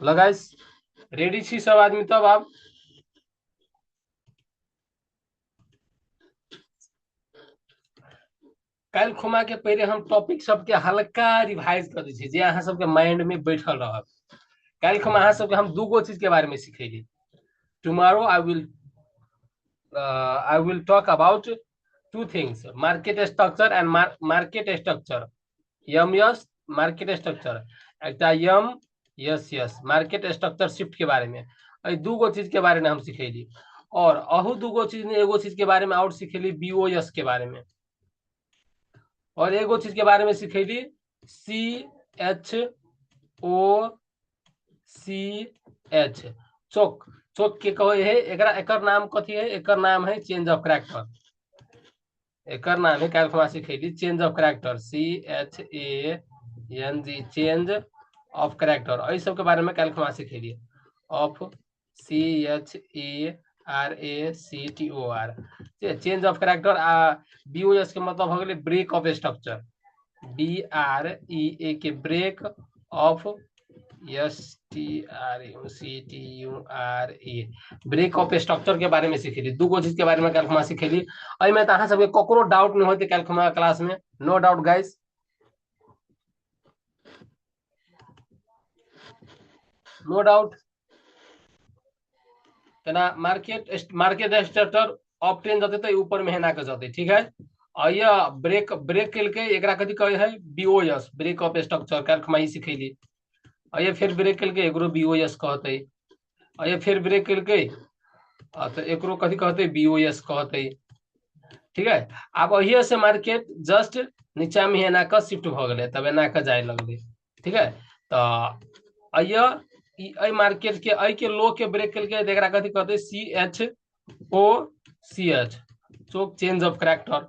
लगाइस रेडी छी सब आदमी तब आब काल्हि खुमा के पहले हम टॉपिक सबके हल्का रिवाइज कर दै छी जे अहाँ सबके माइंड में बैठल रहत। काल्हि खुमा अहाँ सबके हम दूगो चीज के बारे में सिखेली। Tomorrow I will talk about two things: market structure and market structure. M S market structure एक M S S market structure shift के बारे में दूगो चीज के बारे में हम सिखेली। और अहू दूगो चीज ने एगो चीज के बारे में और सिखेली बीओएस के बारे में। और एगो चीज के बारे में सिखेली CHOCH चौक चौक के कहे है एकरा एकर नाम कथी है? एकर नाम है चेंज ऑफ कैरेक्टर। एकर नाम है काल्हि खुमा सिखेली change of character CHANG change of character. एहि सबके बारे में काल्हि खुमा सिखेली। Of CHARACTOR change of character आ BOS के मतलब हो गए ब्रेक ऑफ स्ट्रक्चर। BREA के break of STRUCTURE break of structure के बारे में सिखेली। दूगो चीज के बारे में काल्हि खुमा सिखेली। में तो अहाँ सबके ककरो डाउट नहीं होते काल्हि खुमा क्लास में? No doubt guys, no doubt. तना मार्केट स्ट्रक्चर ऑप्टेन जते तो ऊपर में हेना के जते ठीक है। और ये ब्रेक ब्रेक के एकरा कथी कहे है? बीओएस ब्रेक ऑफ स्ट्रक्चर काल्हि खुमा ही सिखेली। और ये फिर ब्रेक के एकरो बीओएस कहते। और ये फिर ब्रेक के तो एकरो कथी कहते? बीओएस कहते। ठीक है। अब अहिए से मार्केट जस्ट नीचा में एना के शिफ्ट भ गए तब एना के जाए लगले। ठीक है। तो अय मार्केट के अय के लो के ब्रेक के एकरा कथी कहते? CHOCH CHoCH change of character.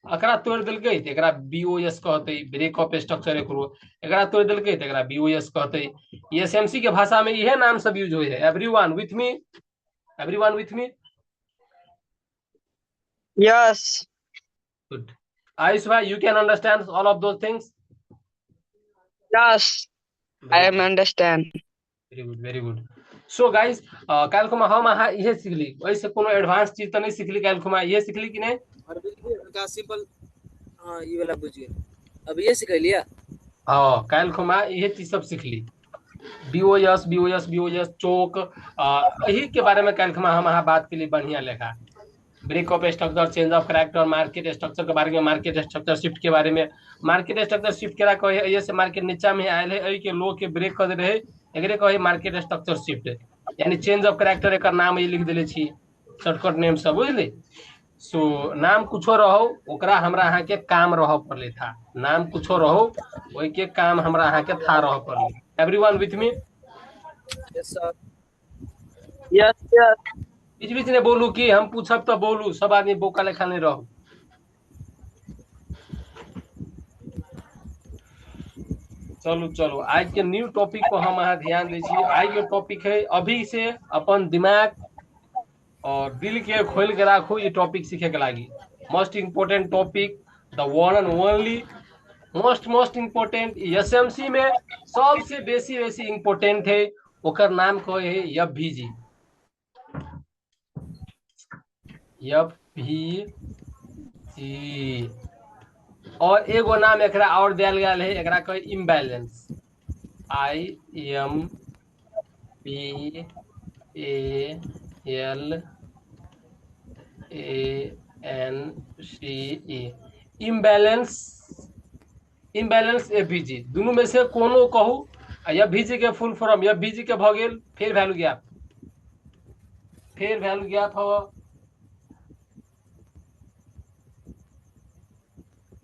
एकरा तोड़ देलकै त एकरा बीओएस कहते ब्रेक ऑफ स्ट्रक्चर। एकरा तोड़ देलकै त एकरा बीओएस कहते। एसएमसी के भाषा में इहे नाम सब यूज होय है। Everyone with me? Everyone with me? Yes. Good. Ayush bhai, you can understand all of those things? Yes. I Very am good. understand. Very good. Very good. So guys, काल खुमा हम अहाँ इहे सीखली। वैसे कोनो एडवांस चीज तो नहीं सीखली। काल खुमा इहे सीखली कि नहीं? और का सिंपल हाँ ये वाला बुझिए। अब ये सीख लिया। हाँ काल खुमा इहे चीज सब सीखली। बीओएस बीओएस बीओएस चौक यही के बारे में काल खुमा हम अहाँ बात के लिए बढ़िया लेखा। Break of structure change of character market structure के बारे में मार्केट स्ट्रक्चर शिफ्ट के बारे में। मार्केट स्ट्रक्चर शिफ्ट करा कहे से मार्केट नीचा में आयल है एहि के लो के ब्रेक कर रहे एकरे कहे मार्केट स्ट्रक्चर शिफ्ट यानी चेंज ऑफ कैरेक्टर एकर नाम ये लिख देले छी शॉर्टकट नेम सब बुझली। सो नाम कुछो रहो ओकरा हमरा अहाँ के काम रह पड़ले था। नाम कुछो रहो ओई के काम हमरा अहाँ के था रह पड़ले। Everyone with me? Yes sir. Yes, yes. बीच बीच में बोलू कि हम पूछब तो बोलू सब आदमी बोका लेखा नहीं रहो। चलो चलो आज के न्यू टॉपिक को हम अहाँ ध्यान दीजिए। आज के टॉपिक है अभी से अपन दिमाग और दिल के खोल के राखो ये टॉपिक सीखे के लागी। Most important topic the one and only most important SMC में सबसे बेसी इम्पोर्टेंट है ओकर नाम कहे है एफवीजी। एफवीजी और एगो नाम एकरा और दिया गया है एकरा कहे इम्बैलेंस। IMBALANCE इम्बैलेंस एफवीजी दोनों में से कोनो कहू। एफवीजी के फुल फॉर्म एफवीजी के भ गेल fair value gap. Fair value gap हो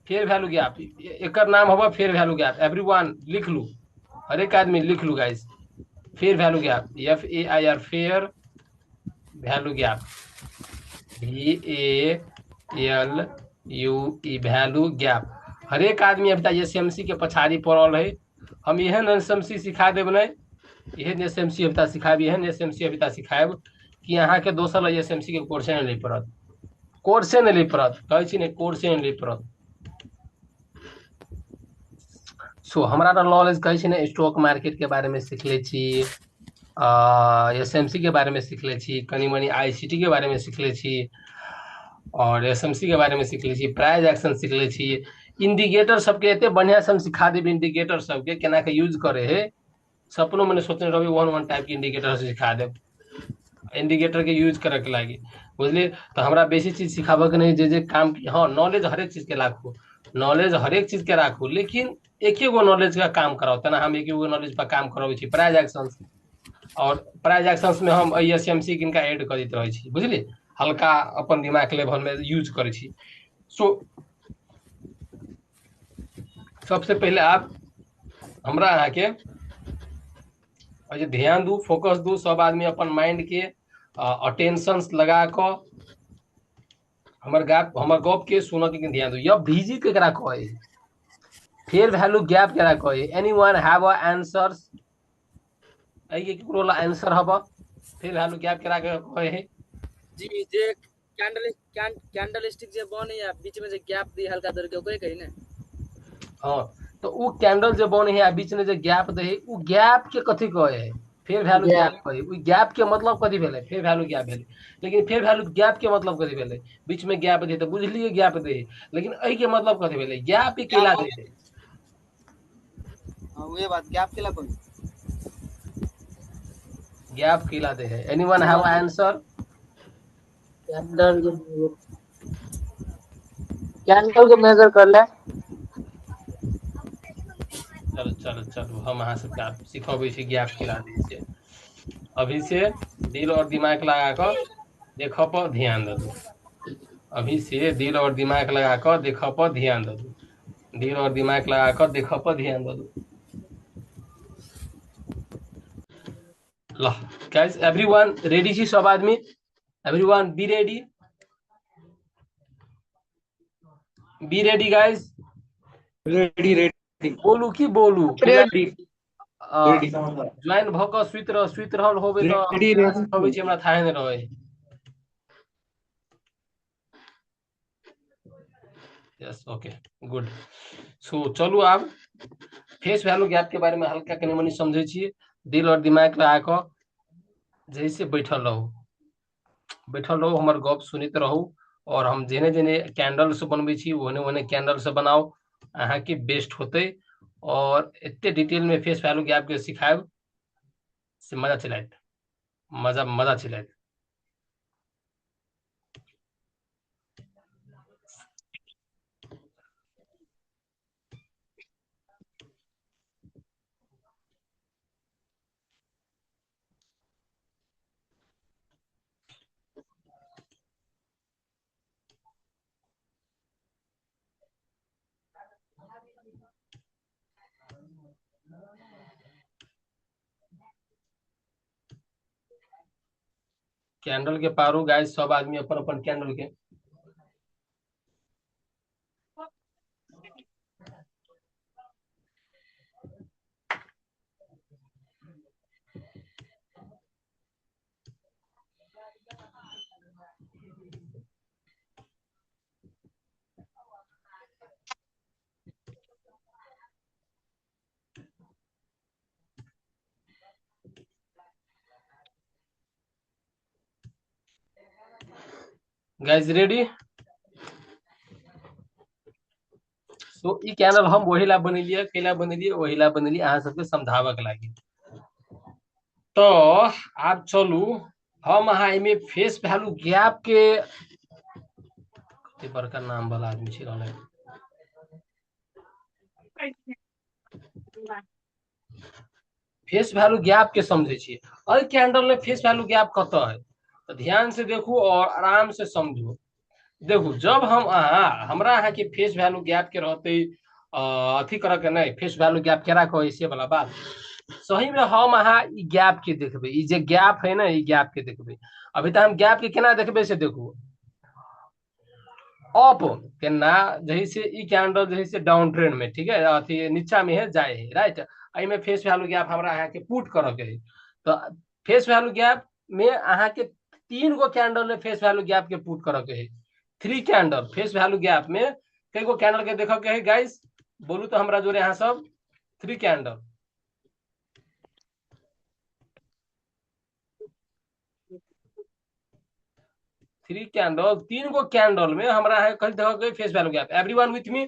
फेयर वैल्यू गैप एकर नाम होगा फेयर वैल्यू गैप। एवरीवन लिख लू हर एक आदमी लिख लू guys fair value gap FAIR fair value gap VALUE value gap. हर एक आदमी अब एसएमसी के पछाड़ी पड़ल है। हम एहन एसएमसी सिखा देब नहीं एहन एसएमसी अब सिखाब एहन एसएमसी अब सिखाब कि अहाँ के दोसर एसएमसी के कोर्से नहीं ले पड़त। कोर्से नहीं ले पड़त कहै छी नहीं कोर्से नहीं ले पड़त। सो हमरा नॉलेज कहे छी ने स्टॉक मार्केट के बारे में सीख ले छी एसएमसी के बारे में सीखले छी, कनी मनी आईसीटी के बारे में सीखले छी, और एसएमसी के बारे में सीखले छी, प्राइज एक्शन सीखले छी। इंडिकेटर सबके एते बढ़िया से हम सिखा देब, इंडिकेटर सबके केना के यूज करे है, सपनो मैंने सोचने रही वन वन टाइप के इंडिकेटर से सिखा देब, इंडिकेटर के यूज करे के लागी, बुझलिए। तो हमरा बेसी चीज सिखाबे के नहीं, जे काम, हाँ नॉलेज हरेक चीज के राखू, नॉलेज हरेक चीज के राखू, लेकिन एक गो नॉलेज का काम कराओ, तना हम एक गो नॉलेज पर काम कराबे छी, प्राइज एक्शन। और प्राइज एक्शन में हम एसएमसी किनका ऐड करते रहे छी, बुझलिए, हल्का अपन दिमाग लेवल में यूज करे छी। सो सबसे पहले आप हमरा अहाँ के ध्यान दू, फोकस दू, सब आदमी अपन माइंड के अटेंशन लगा कर हमर गप के सुन के ध्यान दू। यह भीजी केकरा कहे, फेयर वैल्यू गैप केकरा कहे, एनीवन हैव अ आंसर्स, आई के केकरो ला आंसर हबा, फेयर वैल्यू गैप केकरा कहे है? जी जे कैंडल स्टिक जे बने या बीच में जे गैप दी हल्का देर के ओकरे कही ना। हाँ, तो उ कैंडल जे बने है बीच में जे गैप दे है, उ गैप के कथी कहे है? फेयर वैल्यू गैप कहे। उ गैप के मतलब कथी भेले? फेयर वैल्यू गैप भेले। लेकिन फेयर वैल्यू गैप के मतलब कथी भेले? बीच में गैप दे तो बुझलिए गैप दे, लेकिन आई के मतलब कथी भेले? गैप ही केला दे है। हां वही बात गैप केला कोई गैप केला दे है। Anyone have answer? Candle candle को मेजर कर ले। चलो चलो चलो, हम अहाँ सबके आप सिखबे छी गैप केला दे छै। अभी से दिल और दिमाग लगा कर देखो पर ध्यान दो, अभी से दिल और दिमाग लगा कर देखो पर ध्यान दो, दिल और दिमाग लगा कर देखो पर ध्यान दो। लो गाइस, एवरीवन रेडी छी? सब आदमी, everyone be ready, be ready guys. Ready ready बोलू की बोलू? रेडी रेडी ज्वाइन भ क सुइत रहल होबे त रेडी होबे छी, हमरा थाहे नै रहे। Yes okay good. सो चलू आब फेस वैल्यू गैप के बारे में हल्का कनी मनी समझे छी, दिल और दिमाग लगा क जैसे बैठल रहू, हमर गप सुनित रहू, और हम जेने जेने कैंडल से बनबे छी ओने ओने कैंडल से बनाओ, अहाँ के बेस्ट होते। और एते डिटेल में फेस वैल्यू गैप के सिखाएब से मजा चलाइत, मजा चलाइत। कैंडल के पारू गाइस, सब आदमी अपन अपन कैंडल के गाइस रेडी। सो ई कैंडल हम वही ला बनेलिए, केला बनेलिए, वही ला बनेलिए अहाँ सबके समझावे के लागी। तो आप चलू हम अहाँ इमे फेस वैल्यू गैप के कते बड़का नाम वाला आदमी छी रहले, फेस वैल्यू गैप के समझे छी। अई कैंडल में फेस वैल्यू गैप कत है, तो ध्यान से देखू और आराम से समझू। देखू जब हम हमरा अहाँ के फेस वैल्यू गैप के रहते अथी करे के नहीं, फेस वैल्यू गैप केरा कहे से वाला बात, सही में हम अहाँ ई गैप के देखबे, ई जे गैप है ना, ई गैप के देखबे। अभी तो हम गैप के केना देखबे से देखू, अप केना जैसे ई कैंडल जैसे डाउन ट्रेंड में, ठीक है, अथी नीचा में है जाए है, राइट। आई में फेस वैल्यू गैप हमरा अहाँ के पुट करे के है, तो फेस वैल्यू गैप में अहाँ के 3 गो कैंडल में फेस वैल्यू गैप के पुट करे के है। 3 कैंडल फेस वैल्यू गैप में कई गो कैंडल के देखे के है गाइस? बोलू तो हमरा जोरे यहाँ सब 3 कैंडल। 3 कैंडल, 3 गो कैंडल में हमरा है कल देखो के face value gap. Everyone with me?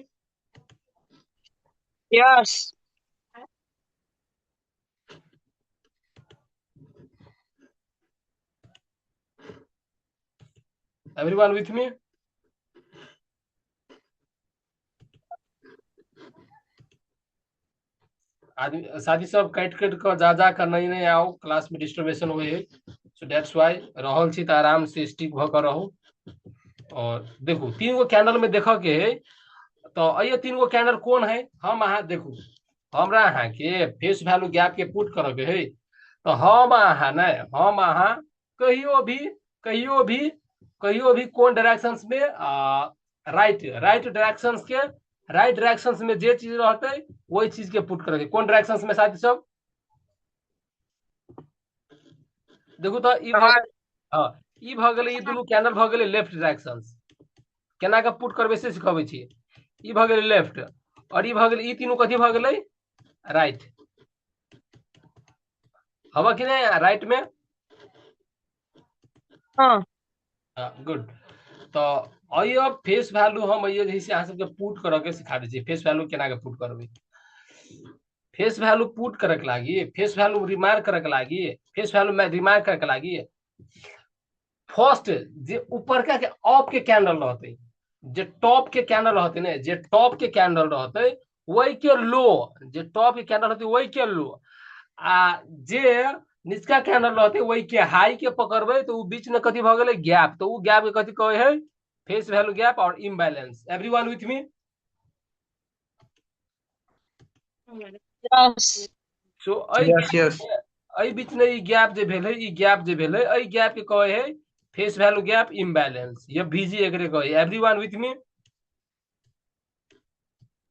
Yes. Everyone with मी? आदमी साथी सब काट काट कर जा कर नहीं आओ, क्लास में डिस्टर्बेशन हो है। सो दैट्स व्हाई रहल छी त आराम से स्टिक भ कर रहू। और देखो 3 गो कैंडल में देखो के है, तो ये 3 गो कैंडल कौन है? हम अहाँ देखू, हमरा अहाँ के फेस वैल्यू गैप के पुट करे के है। तो हम अहाँ न, हम अहाँ कहियो भी कहियो भी कहियो भी कौन डायरेक्शंस में राइट राइट डायरेक्शंस के, राइट डायरेक्शंस में जे चीज रहते वही चीज के पुट करेंगे। कौन डायरेक्शंस में साथी सब? देखो तो ई हां ई भ गेलै, ई दुनू कैंडल भ गेलै लेफ्ट डायरेक्शंस। केना के पुट करबे से सिखाबै छी। ई भ गेलै लेफ्ट और ई भ गेलै, ई तीनों कथी भ गेलै? राइट। हवा कि नहीं राइट में? हाँ। गुड। तो अइयो फेस वैल्यू हम अइयो जैसे अहाँ सबके पुट करऽ के सिखा दै छी। फेस वैल्यू केना के पुट करबै? फेस वैल्यू पुट करे के लागी, फेस वैल्यू रिमार्क करे के लागी, फेस वैल्यू में रिमार्क करे के लागी फर्स्ट जे ऊपर का के अप के कैंडल रहते, जे टॉप के कैंडल रहते ने, जे टॉप के कैंडल रहते वही के लो, जे टॉप के कैंडल रहते वही के लो, आ जे निचका कैंडल रहते वही के हाई के पकड़बे तो बीच में कथी भ गेलै? गैप। तो गैप के कथी कहे है? फेस वैल्यू गैप और imbalance. Everyone with me? Yes. So Yes, yes. एहि बीच में ई गैप जे भेलै, ई गैप जे भेलै, एहि गैप के कहे है फेस वैल्यू गैप इम्बैलेंस, या बीजी एकरे कहे। Everyone with me?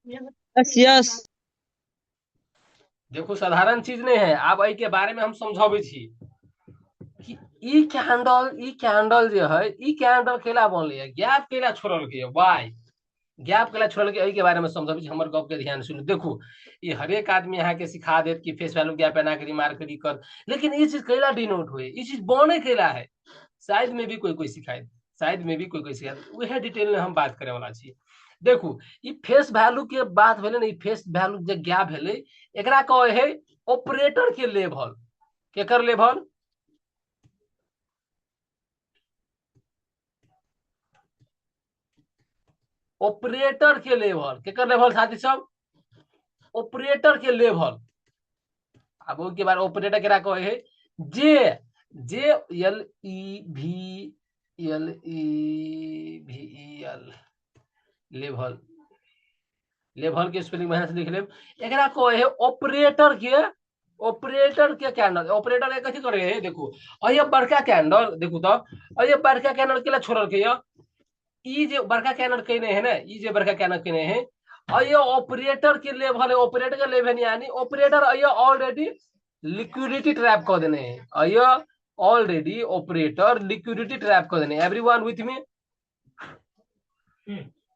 Yes yes. देखो साधारण चीज नहीं है, आब एहि के बारे में हम समझाबे छी कि ई कैंडल जे है, ई कैंडल केला बनले है, गैप केला छोड़ल के है, व्हाई गैप केला छोड़ल के, एहि के बारे में समझाबे छी। हमर गप के ध्यान सुनू। देखो ये हर एक आदमी यहाँ के सिखा देत कि फेस वैल्यू गैप एना के रिमार्क करी कर, लेकिन ये चीज केला डिनोट हुए, ये चीज बने केला है, शायद में भी कोई सिखाए, शायद में भी कोई सिखाए, वह डिटेल में हम बात करे वाला छी। देखू ई फेस वैल्यू के बात भेले ना, ई फेस वैल्यू जे गैप भेले एकरा कहे है ऑपरेटर के लेवल। केकर लेवल? ऑपरेटर के लेवल। केकर लेवल साथी सब? ऑपरेटर के लेवल। अब उसके बाद ऑपरेटर केरा कहे है? जे जे एल ई भी एल ई भी एल लेवल, लेवल के स्पेलिंग मेहनत से लिख लेब। एकरा कहे है ऑपरेटर के, ऑपरेटर के कैंडल। ऑपरेटर एक कथी करे है? देखो अये बड़का कैंडल, देखो तो अये बड़का कैंडल केला छोड़ल के या, ई जे बड़का कैंडल कहने है ना, ई जे बड़का कैंडल कहने है, अये ऑपरेटर के लेवल है, ऑपरेटर के लेवल यानी ऑपरेटर अये ऑलरेडी लिक्विडिटी ट्रैप कर देने हैं, अये ऑलरेडी ऑपरेटर लिक्विडिटी ट्रैप कर देने। Everyone with me?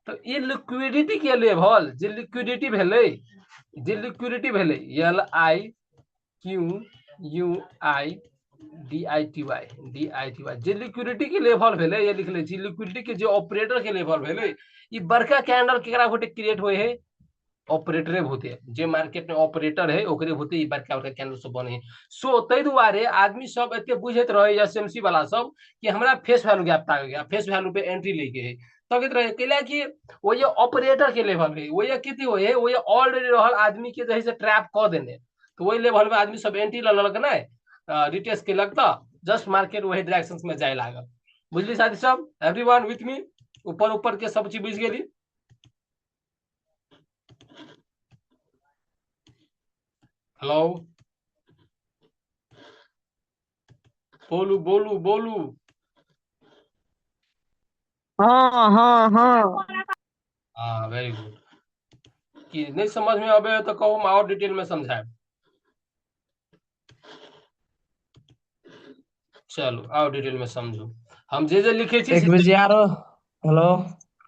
तो ये लिक्विडिटी के लेवल, जे लिक्विडिटी भेले, जे लिक्विडिटी भेले, L I Q U I D I T Y, D I T Y, जे लिक्विडिटी के लेवल भेले, ये लिख ले छी लिक्विडिटी के जो ऑपरेटर के लेवल भेले, ये बड़का कैंडल केकरा होते क्रिएट होए है? ऑपरेटरे होते, जे मार्केट में ऑपरेटर है ओकरे होते ई बड़का बड़का कैंडल सब बने। सो तै दुआरे आदमी सब एते बुझैत रहे एसएमसी वाला सब कि हमरा फेस वैल्यू गैप ताके गया, फेस वैल्यू पे एंट्री लेके है, तकत रहे कैला कि वो ये ऑपरेटर के लेवल है, वो ये कितनी होए है, वो ये ऑलरेडी रहल आदमी के जैसे ट्रैप क देने, तो वही लेवल में आदमी सब एंट्री ललक ना, रिटेस्ट के लगता, जस्ट मार्केट वही डायरेक्शंस में जाए लागल। बुझली साथी सब? एवरीवन विथ मी? ऊपर ऊपर के सब चीज बुझ गेली? हेलो, बोलू बोलू बोलू। हाँ हाँ हाँ। हाँ वेरी गुड। कि नहीं समझ में आवे तो कहूँ हम और डिटेल में समझाए। चलो और डिटेल में समझू। हम जे लिखे छी एक बजे यारो। हेलो।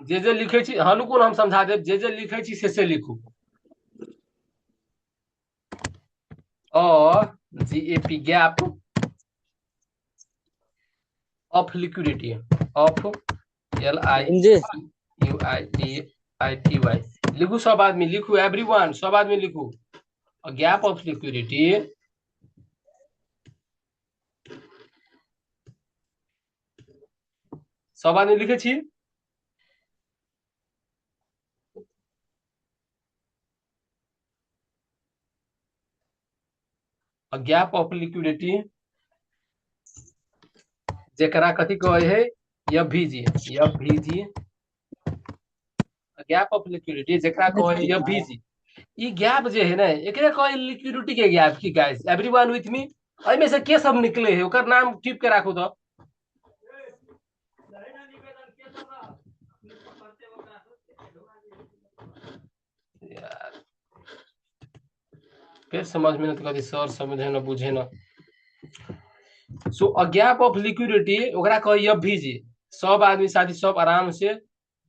जे लिखे छी, हाँ रुकू हम समझा देब, जे लिखे छी से लिखू। और GAP gap of liquidity, of LIQUIDITY लिखू सब आदमी लिखू एवरीवन सब आदमी लिखू गैप ऑफ लिक्विडिटी सब आदमी लिखे छी गैप ऑफ लिक्विडिटी जेकरा कथी कहे है FVG गैप ऑफ लिक्विडिटी जेकरा कहे है FVG ई गैप जे है ना एकरे कहे लिक्विडिटी के गैप की गाइस एवरीवन विथ मी एमे से के सब निकले है ओकर नाम टिप के राखू तो यार फिर समझ में नहीं तो कभी सर समझे ना बुझे ना सो अ गैप ऑफ लिक्विडिटी ओकरा कहे FVG सब आदमी साथी सब आराम से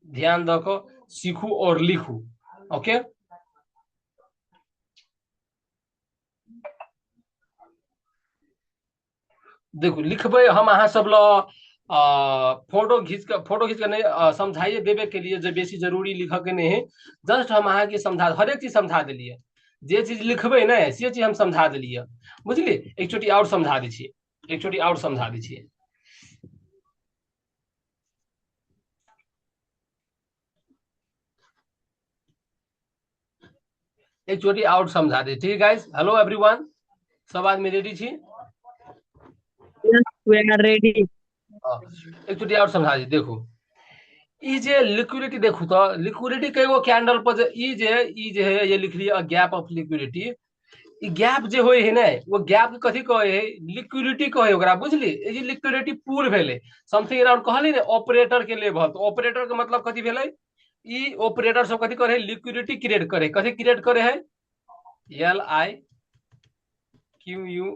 ध्यान दको सीखू और लिखू ओके देखो लिखबे हम अहाँ सब लो फोटो खींच के नहीं समझाइए देवे के लिए जो बेसी जरूरी लिख के नहीं है जस्ट हम अहाँ के समझा हर एक चीज समझा दिलिए जे चीज लिखबे ना से चीज हम समझा दिलिए बुझलिए एक छोटी और समझा दी छिए एक छोटी और समझा दी छिए एक छोटी और समझा दी ठीक है गाइस हेलो एवरीवन सब आदमी रेडी छी Yes, we are ready. एक छोटी और समझा दी देखो ई जे लिक्विडिटी देखो तो लिक्विडिटी के एगो कैंडल पर ई जे है ये लिख लिया गैप ऑफ लिक्विडिटी ई गैप जे होय है ना वो गैप के कथी कहे है लिक्विडिटी कहे ओकरा बुझली ई जे लिक्विडिटी पूल भेले समथिंग अराउंड कहली ने ऑपरेटर के लेवल तो ऑपरेटर के मतलब कथी भेले ई ऑपरेटर सब कथी करे लिक्विडिटी क्रिएट करे कथी क्रिएट करे है LIQU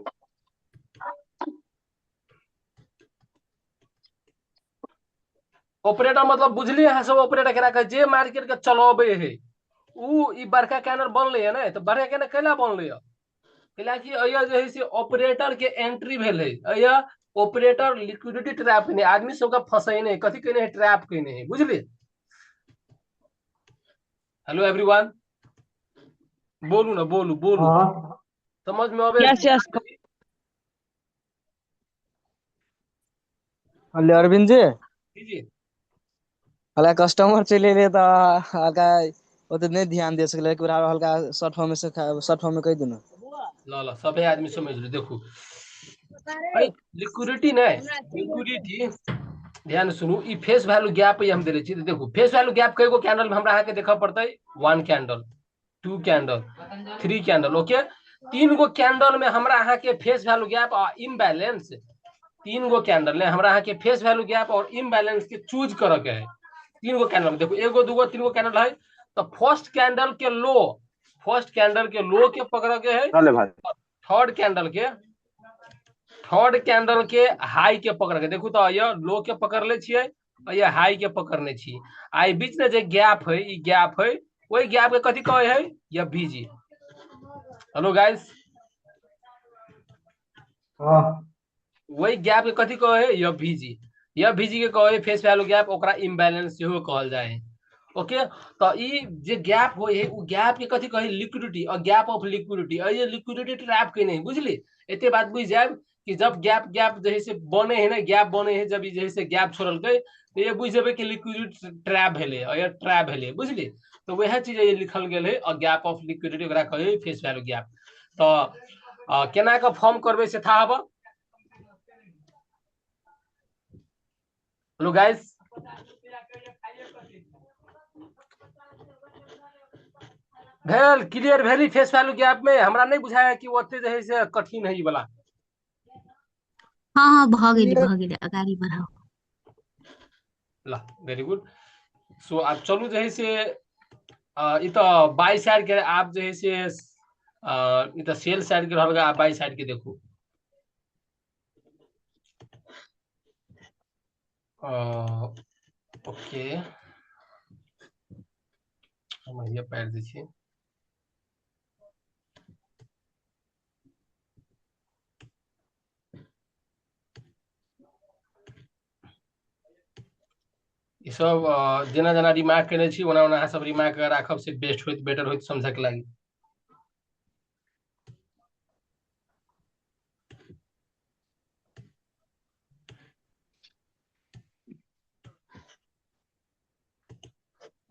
ऑपरेटर मतलब बुझलिए अहाँ सब ऑपरेटर करा के जे मार्केट के चलाबे है उ ई बड़का कैनल बनले है ना तो बड़का कैनल कैला बनले है कैलाकि अया जे है से ऑपरेटर के एंट्री भेल है अया ऑपरेटर लिक्विडिटी ट्रैप ने आदमी सब का फंसैने कथी कहने है ट्रैप कहने है बुझलिए हेलो एवरीवन बोलू ना बोलू बोलू हाँ समझ में आवे Yes, yes. अरे अरविंद जी जी हल्का कस्टमर चले ले तो हल्का ओते नहीं ध्यान दे सकले एक बार हल्का शॉर्ट फॉर्म में से शॉर्ट फॉर्म में कह देना ला ला सब आदमी समझ लो देखो भाई लिक्विडिटी ना लिक्विडिटी ध्यान सुनू ई फेस वैल्यू गैप हम दे छी देखो फेस वैल्यू गैप कई गो कैंडल में हमरा के देखा पड़ता है 1 कैंडल 2 कैंडल 3 कैंडल ओके 3 गो कैंडल में हमरा अहाँ के फेस वैल्यू गैप और इम्बैलेंस 3 गो कैंडल ने हमरा अहाँ के फेस वैल्यू गैप और इम्बैलेंस के चूज करे के है 3 गो कैंडल में देखो एगो दूगो 3 गो कैंडल है तो फर्स्ट कैंडल के लो के पकड़ के है थर्ड कैंडल के हाई के पकड़ के देखो तो ये लो के पकड़ ले छिए और ये हाई के पकड़ने छी आई बीच में जे गैप है ई गैप है वही गैप के कथी कहे है ये बीजी हेलो गाइस हाँ वही गैप के कथी कहे है ये बीजी के कहे फेस वैल्यू गैप ओकरा इम्बैलेंस सेहो कहल जाए ओके तो ई जे गैप होय है उ गैप के कथी कहे लिक्विडिटी और गैप ऑफ लिक्विडिटी और ये लिक्विडिटी ट्रैप के नहीं बुझली एते बात बुझ जाए कि जब गैप जैसे बने है ना गैप बने है जब जैसे गैप छोड़ल गए तो ये बुझ जेबे कि लिक्विडिटी ट्रैप भेले और ये ट्रैप भेले बुझली तो वह चीज ये लिखल गेल है और गैप ऑफ लिक्विडिटी ओकरा कहे फेस वैल्यू गैप तो केना के फॉर्म करबे से था अब हेलो गाइस भेल क्लियर भेली फेस वैल्यू गैप में हमरा नहीं बुझाया कि ओते जे है से कठिन है ई वाला हाँ हाँ भ गेली अगाडि बढ़ाओ ला वेरी गुड सो आप चलू जे है से ई तो बाई साइड के आप जे है से ई तो सेल साइड के रहल आप बाई साइड के देखू ओके हम ये पैर दै छी ई सब जेना जेना रिमार्क केने छी ओना ओना अहाँ सब रिमार्क राखब से बेस्ट होइत बेटर होइत समझक लागी।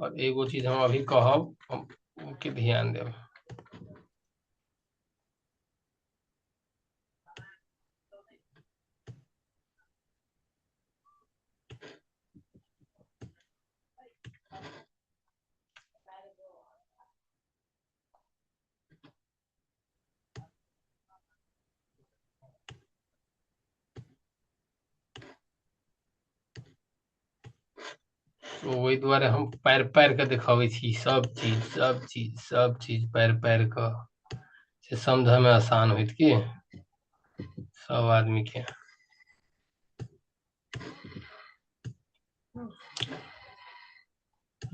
और एगो चीज हम अभी कहब के ध्यान देब। तो वही द्वारे हम पैर पैर के दिखावे छी सब चीज सब चीज सब चीज पैर पैर के से समझ में आसान होइत की सब आदमी के।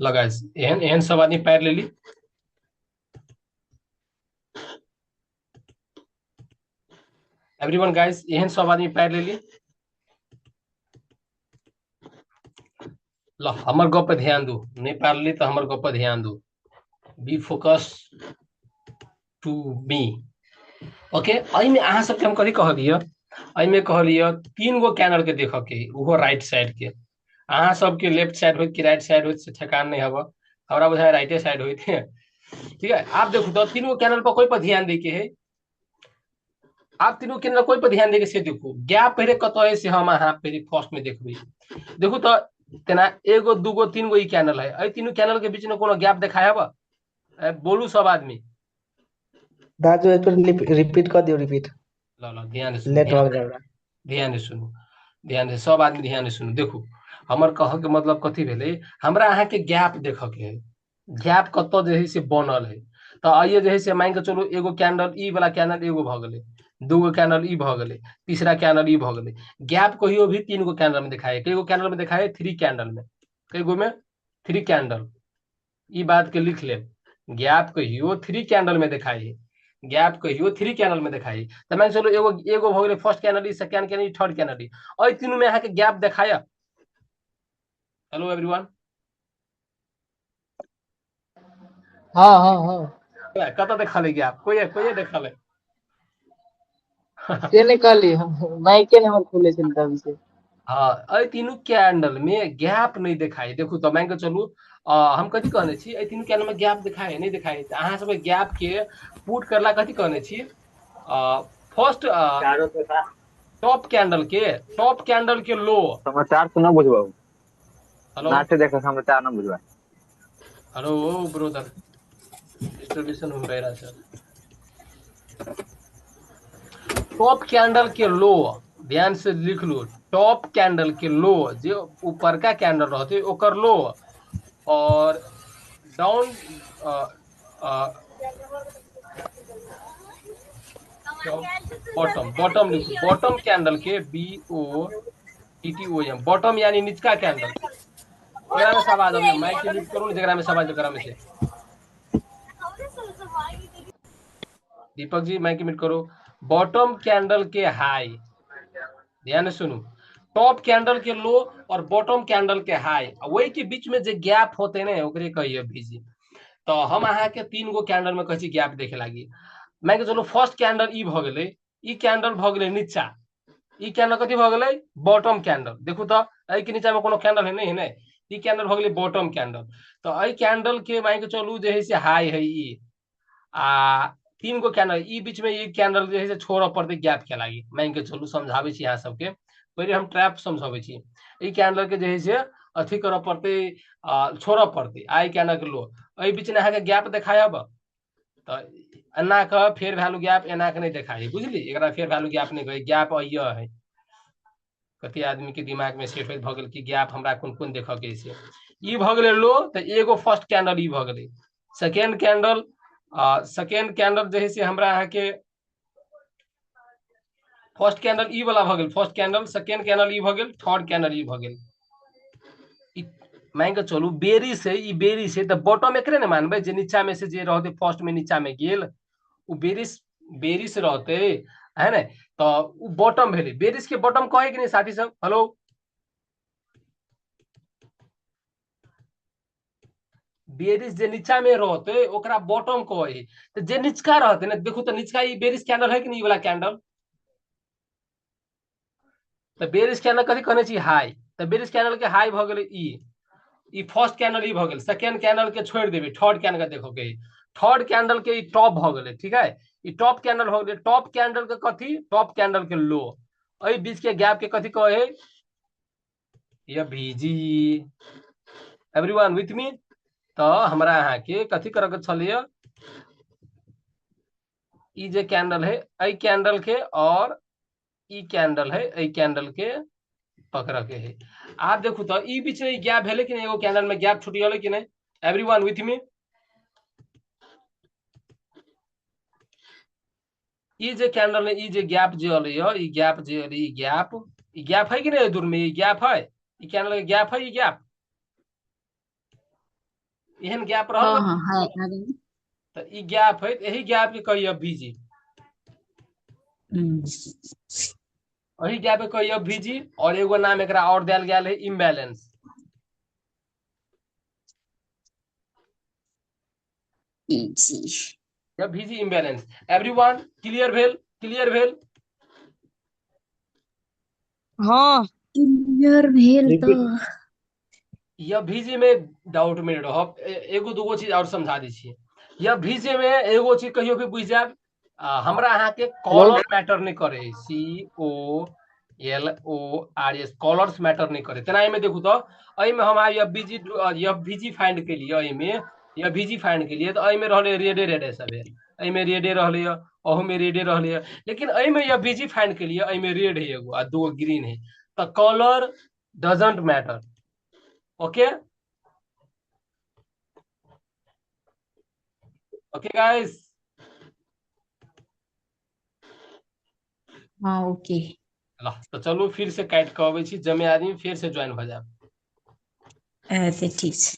लगा एहन एहन सब आदमी पैर ले ली। एवरीवन गाइस एहन सब आदमी पैर ले ली। लो हमर गप पे ध्यान दू नहीं पैर ली तो हमर गप पे ध्यान दू। Be focus to me. Okay अई में अहाँ सबके हम कथी कहलिए अई में कहलिए 3 गो कैनल के देख के वो राइट साइड के अहाँ सबके लेफ्ट साइड होइत कि राइट साइड होइत से ठेकान नहीं हवा हमरा बुझाय राइटे साइड होइत है। ठीक है आप देखो तो 3 गो कैनल पर कोई पर ध्यान दे के है। आप 3 गो कैनल कोई पर ध्यान दे के से देखो गैप पहले कत है से हम अहाँ पहले फर्स्ट में देखबे। देखो तो तेना एगो दूगो 3 गो ई कैनल है अई 3 कैनल के बीच में कोनो गैप दिखाया बा बोलू सब आदमी। राजू एक बार रिपीट कर दियो रिपीट लो लो ध्यान से नेटवर्क जा रहा ध्यान से सुनो ध्यान से सब आदमी ध्यान से सुनो। देखो हमर कह के मतलब कथी भेले हमरा अहाँ के गैप देख के है गैप कत जे है से बनल है। तो आइए जे है से मान के चलो एगो कैंडल ई वाला कैंडल एगो भ गेले दूगो कैंडल ई भ गेले तीसरा कैंडल ई भ गेले गैप कहियो भी 3 गो कैंडल में दिखाए कई गो कैंडल में दिखाए 3 कैंडल में कई गो में 3 कैंडल ई बात के लिख ले। गैप कहियो 3 कैंडल में दिखाई है गैप कहियो 3 कैंडल में दिखाई तो मान चलो एगो एगो भ गेले फर्स्ट कैंडल ई सेकंड कैंडल ई थर्ड कैंडल ई और तीनों में अहाँ के गैप दिखाया। हेलो एवरीवन हाँ हाँ हाँ कत देखा ले गैप कोई कोई देखा ले। से निकाली हम माइके नंबर खुले छल तभी से। हाँ अई तीनों कैंडल में गैप नहीं दिखाई। देखो तो मान के चलू हम कथी कहने छी अई तीनों कैंडल में गैप दिखाए नहीं दिखाई तो अहाँ सब गैप के पुट करला कथी कहने छी फर्स्ट टॉप कैंडल के लो समाचार तो ना बुझबाऊ हेलो नाटे देखा समाचार ना बुझबा। हेलो ब्रदर डिस्ट्रीब्यूशन हो रहा है सर। टॉप कैंडल के लो ध्यान से लिख लो टॉप कैंडल के लो जो ऊपर का कैंडल रहते ओकर लो और डाउन बॉटम बॉटम लिखो बॉटम कैंडल के BOTTOM बॉटम यानी निचका कैंडल एकरा में सब आ जाओ माइक के लिख करो जकरा में सब आ जकरा में से दीपक जी माइक म्यूट करो। बॉटम कैंडल के हाई ध्यान से सुनो टॉप कैंडल के लो और बॉटम कैंडल के हाई वही के बीच में जो गैप होते ना ओकरे कहिए बीजी। तो हम अहाँ के 3 गो कैंडल में कहे गैप देखे लागी मान के चलो फर्स्ट कैंडल ई भ गेले ई कैंडल भ गेले नीचा ई कैंडल कथी भ गेले बॉटम कैंडल। देखो तो एई के नीचा में कोनो कैंडल है नहीं ई कैंडल भ गेले बॉटम कैंडल। तो एई कैंडल के मान के चलू जे है से हाई है ई आ 3 गो कैंडल ई बीच में ई कैंडल जे है से छोड़ पड़ते गैप के लागी मान के चलू समझावे छी यहाँ सबके पहले हम ट्रैप समझावे छी ई कैंडल के जे है से अथी कर पड़ते छोड़ पड़ते आई कैंडल के लो एई बीच में अहाँ के गैप दिखायब तो एना का फेयर वैल्यू गैप एना के नहीं दिखाई बुझली एकरा फेयर वैल्यू गैप नहीं कहे गैप अइय है। कति आदमी के दिमाग में सेट होइत भ गेल कि गैप हमरा कोन कोन देख के से ई भ गेले लो तो एगो फर्स्ट कैंडल ई भ गेले सेकंड कैंडल जे है से हमरा अहाँ के फर्स्ट कैंडल ई वाला भ गेल फर्स्ट कैंडल सेकंड कैंडल ई भ गेल थर्ड कैंडल ई भ गेल मान के चलू बेरी से तो बॉटम एकरे ने मानबे जे नीचा में से जे रहते फर्स्ट में नीचा में गेल उ बेरिस रहते है ना तो उ बॉटम भेले बेरिस के बॉटम कहे कि नहीं साथी सब हेलो बेरिस जे नीचा में रहते ओकरा बॉटम कहे है। तो जे निचका रहते ना, देखो तो निचका ई बेरिस कैंडल है कि नहीं, ई वाला कैंडल। तो बेरिस कैंडल कथी कहने छी, हाई। तो बेरिस कैंडल के हाई भ गेलै ई फर्स्ट कैंडल ई भ गेल। सेकंड कैंडल के छोड़ देबे, थर्ड कैंडल के देखो के, थर्ड कैंडल के ई टॉप भ गेलै, ठीक है। ई टॉप कैंडल हो गेलै। टॉप कैंडल के कथी, टॉप कैंडल के लो। एहि बीच के गैप के कथी कहे, ये VG। Everyone with me. तो हमरा यहाँ के कथी करे के छलिए, ई जे कैंडल है एहि कैंडल के और ई कैंडल है एहि कैंडल के पकड़ के है। आप देखू तो ई बीच में गैप है कि नहीं, एगो कैंडल में गैप छूट गया कि नहीं। Everyone with me. E J candle है, ई जे गैप जे अलै है, ई गैप जे अलै, ई गैप है कि नहीं, दूर में ई गैप है, ई कैंडल के गैप है, ई गैप एहन गैप रहल हाँ ना। हाँ है आगे। तो ई गैप है, यही गैप के कहिए VG। हम्म, वही गैप के कहिए VG। और एगो नाम एकरा और देल गेल है इम्बैलेंस। इजी। या VG इम्बैलेंस। एवरीवन क्लियर भेल, क्लियर भेल। हाँ क्लियर भेल तो रिपीट। यह VG में डाउट में रहब, एगो दूगो चीज और समझा दै छियै। यह VG में एगो चीज कहियो भी बुझ जाब, हमरा अहाँ के कॉलर मैटर नहीं करे, COLORS कॉलर्स मैटर नहीं करे। तेना में देखू तो में हम यह VG फाइंड के लिए, में यह VG फाइंड के लिए तो में रहले रेडे रेडे सब है, में रेडे रहले, अहू में रेडे रहले। लेकिन में यह VG फाइंड के लिए में रेड है एगो आ दो ग्रीन है। तो colour doesn't matter. Okay, okay guys. हाँ ओके। तो चलू फिर से काट के अबै छी, जमे आदमी फिर से ज्वाइन भ जाब। ऐसे ठीक छै।